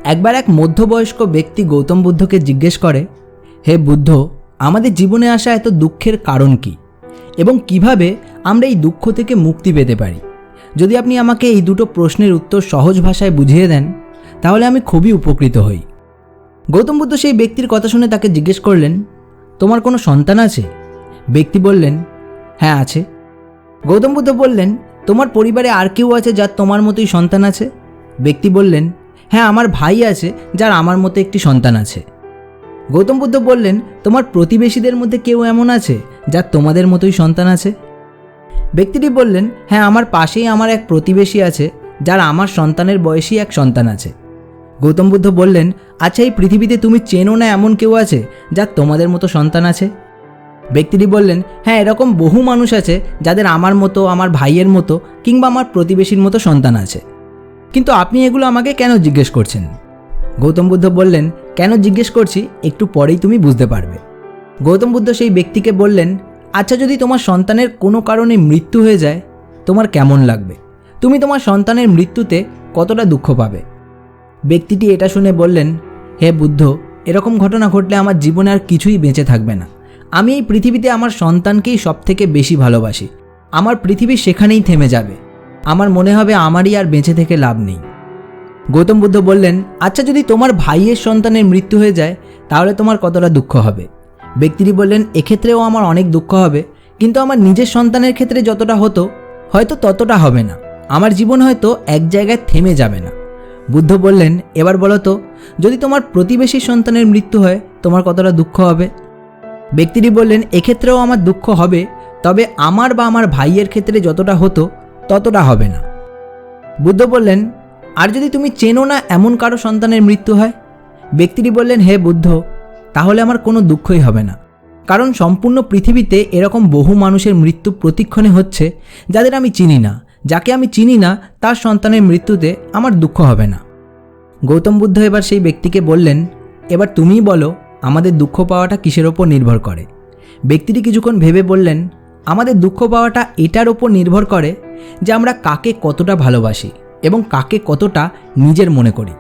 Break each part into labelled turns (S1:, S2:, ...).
S1: একবার এক মধ্যবয়স্ক ব্যক্তি গৌতম বুদ্ধকে জিজ্ঞেস করে, হে বুদ্ধ, আমাদের জীবনে আসা এত দুঃখের কারণ কি এবং কিভাবে আমরা এই দুঃখ থেকে মুক্তি পেতে পারি? যদি আপনি আমাকে এই দুটো প্রশ্নের উত্তর সহজ ভাষায় বুঝিয়ে দেন তাহলে আমি খুবই উপকৃত হই। গৌতম বুদ্ধ সেই ব্যক্তির কথা শুনে তাকে জিজ্ঞেস করলেন, তোমার কোনো সন্তান আছে? ব্যক্তি বললেন, হ্যাঁ আছে। গৌতম বুদ্ধ বললেন, তোমার পরিবারে আর কেউ আছে যার তোমার মতোই সন্তান আছে? ব্যক্তি বললেন, হ্যাঁ, আমার ভাই আছে যার আমার মতো একটি সন্তান আছে। গৌতম বুদ্ধ বললেন, তোমার প্রতিবেশীদের মধ্যে কেউ এমন আছে যার তোমাদের মতোই সন্তান আছে? ব্যক্তিটি বললেন, হ্যাঁ, আমার পাশেই আমার এক প্রতিবেশী আছে যার আমার সন্তানের বয়সী এক সন্তান আছে। গৌতম বুদ্ধ বললেন, আচ্ছা, এই পৃথিবীতে তুমি চেনো না এমন কেউ আছে যার তোমাদের মতো সন্তান আছে? ব্যক্তিটি বললেন, হ্যাঁ, এরকম বহু মানুষ আছে যাদের আমার মতো, আমার ভাইয়ের মতো কিংবা আমার প্রতিবেশীর মতো সন্তান আছে, কিন্তু আপনি এগুলো আমাকে কেন জিজ্ঞেস করছেন? গৌতম বুদ্ধ বললেন, কেন জিজ্ঞেস করছি একটু পরেই তুমি বুঝতে পারবে। গৌতম বুদ্ধ সেই ব্যক্তিকে বললেন, আচ্ছা, যদি তোমার সন্তানের কোনো কারণে মৃত্যু হয়ে যায় তোমার কেমন লাগবে? তুমি তোমার সন্তানের মৃত্যুতে কতটা দুঃখ পাবে? ব্যক্তিটি এটা শুনে বললেন, হে বুদ্ধ, এরকম ঘটনা ঘটলে আমার জীবনে আর কিছুই বেঁচে থাকবে না। আমি এই পৃথিবীতে আমার সন্তানকেই সবথেকে বেশি ভালোবাসি। আমার পৃথিবী সেখানেই থেমে যাবে। আমার মনে হবে আমারই আর বেঁচে থেকে লাভ নেই। গৌতম বুদ্ধ বললেন, আচ্ছা, যদি তোমার ভাইয়ের সন্তানের মৃত্যু হয়ে যায় তাহলে তোমার কতটা দুঃখ হবে? ব্যক্তিটি বললেন, এক্ষেত্রেও আমার অনেক দুঃখ হবে, কিন্তু আমার নিজের সন্তানের ক্ষেত্রে যতটা হতো হয়তো ততটা হবে না। আমার জীবন হয়তো এক জায়গায় থেমে যাবে না। বুদ্ধ বললেন, এবার বলো তো, যদি তোমার প্রতিবেশীর সন্তানের মৃত্যু হয় তোমার কতটা দুঃখ হবে? ব্যক্তিটি বললেন, এক্ষেত্রেও আমার দুঃখ হবে, তবে আমার বা আমার ভাইয়ের ক্ষেত্রে যতটা হতো ততটা হবে না। বুদ্ধ বললেন, আর যদি তুমি চেনো না এমন কারো সন্তানের মৃত্যু হয়? ব্যক্তিটি বললেন, হে বুদ্ধ, তাহলে আমার কোনো দুঃখই হবে না, কারণ সম্পূর্ণ পৃথিবীতে এরকম বহু মানুষের মৃত্যু প্রতিক্ষণে হচ্ছে যাদের আমি চিনি না। যাকে আমি চিনি না তার সন্তানের মৃত্যুতে আমার দুঃখ হবে না। গৌতম বুদ্ধ এবার সেই ব্যক্তিকে বললেন, এবার তুমিই বলো, আমাদের দুঃখ পাওয়াটা কিসের ওপর নির্ভর করে? ব্যক্তিটি কিছুক্ষণ ভেবে বললেন, আমাদের দুঃখ পাওয়াটা এটার ওপর নির্ভর করে যে আমরা কাকে কতটা ভালোবাসি এবং কাকে কতটা নিজের মনে করি।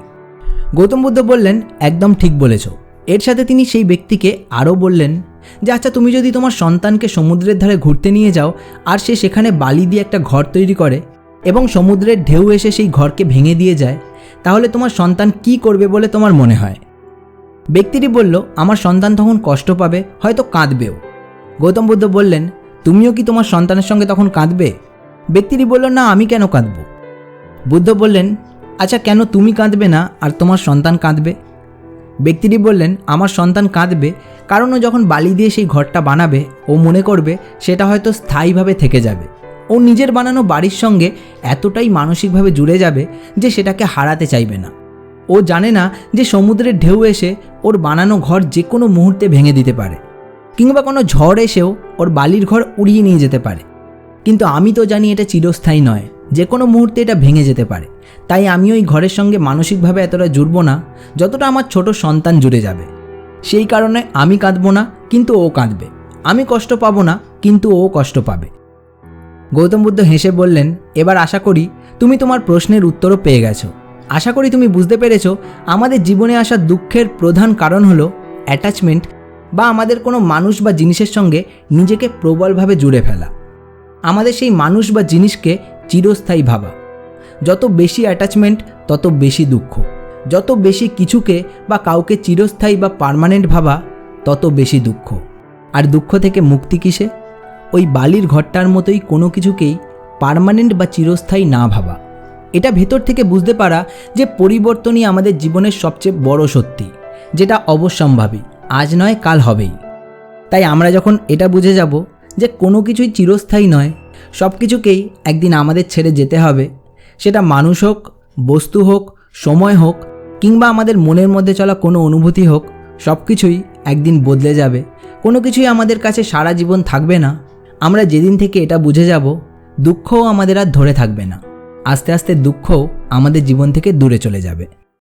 S1: গৌতম বুদ্ধ বললেন, একদম ঠিক বলেছ। এর সাথে তিনি সেই ব্যক্তিকে আরও বললেন যে, আচ্ছা, তুমি যদি তোমার সন্তানকে সমুদ্রের ধারে ঘুরতে নিয়ে যাও আর সে সেখানে বালি দিয়ে একটা ঘর তৈরি করে এবং সমুদ্রের ঢেউ এসে সেই ঘরকে ভেঙে দিয়ে যায়, তাহলে তোমার সন্তান কি করবে বলে তোমার মনে হয়? ব্যক্তিটি বলল, আমার সন্তান তখন কষ্ট পাবে, হয়তো কাঁদবেও। গৌতম বুদ্ধ বললেন, তুমিও কি তোমার সন্তানের সঙ্গে তখন কাঁদবে? ব্যক্তিটি বলল, না, আমি কেন কাঁদব? বুদ্ধ বললেন, আচ্ছা, কেন তুমি কাঁদবে না আর তোমার সন্তান কাঁদবে? ব্যক্তিটি বললেন, আমার সন্তান কাঁদবে কারণ ও যখন বালি দিয়ে সেই ঘরটা বানাবে ও মনে করবে সেটা হয়তো স্থায়ীভাবে থেকে যাবে। ও নিজের বানানো বাড়ির সঙ্গে এতটাই মানসিকভাবে জুড়ে যাবে যে সেটাকে হারাতে চাইবে না। ও জানে না যে সমুদ্রের ঢেউ এসে ওর বানানো ঘর যে কোনো মুহূর্তে ভেঙে দিতে পারে, কিংবা কোনো ঝড় এসেও ওর বালির ঘর উড়িয়ে নিয়ে যেতে পারে। কিন্তু আমি তো জানি এটা চিরস্থায়ী নয়, যে কোনো মুহূর্তে এটা ভেঙে যেতে পারে। তাই আমি ওই ঘরের সঙ্গে মানসিকভাবে এতটা জুড়ব না যতটা আমার ছোট সন্তান জুড়ে যাবে। সেই কারণে আমি কাঁদব না, কিন্তু ও কাঁদবে। আমি কষ্ট পাবো না, কিন্তু ও কষ্ট পাবে। গৌতম বুদ্ধ হেসে বললেন, এবার আশা করি তুমি তোমার প্রশ্নের উত্তরও পেয়ে গেছো। আশা করি তুমি বুঝতে পেরেছ আমাদের জীবনে আসা দুঃখের প্রধান কারণ হলো অ্যাটাচমেন্ট, বা আমাদের কোনো মানুষ বা জিনিসের সঙ্গে নিজেকে প্রবলভাবে জুড়ে ফেলা। আমাদের সেই মানুষ বা জিনিসকে চিরস্থায়ী ভাবা। যত বেশি অ্যাটাচমেন্ট তত বেশি দুঃখ। যত বেশি কিছুকে বা কাউকে চিরস্থায়ী বা পার্মানেন্ট ভাবা তত বেশি দুঃখ। আর দুঃখ থেকে মুক্তি কিসে? ওই বালির ঘরটার মতোই কোনো কিছুকেই পার্মানেন্ট বা চিরস্থায়ী না ভাবা। এটা ভেতর থেকে বুঝতে পারা যে পরিবর্তনই আমাদের জীবনের সবচেয়ে বড় সত্যি, যেটা অবশ্যম্ভাবী, আজ নয় কাল হবেই। তাই আমরা যখন এটা বুঝে যাব যে কোনো কিছুই চিরস্থায়ী নয়, সব কিছুকেই একদিন আমাদের ছেড়ে যেতে হবে, সেটা মানুষ হোক, বস্তু হোক, সময় হোক, কিংবা আমাদের মনের মধ্যে চলা কোনো অনুভূতি হোক, সব কিছুই একদিন বদলে যাবে। কোনো কিছুই আমাদের কাছে সারা জীবন থাকবে না। আমরা যেদিন থেকে এটা বুঝে যাব, দুঃখও আমাদের আর ধরে থাকবে না। আস্তে আস্তে দুঃখও আমাদের জীবন থেকে দূরে চলে যাবে।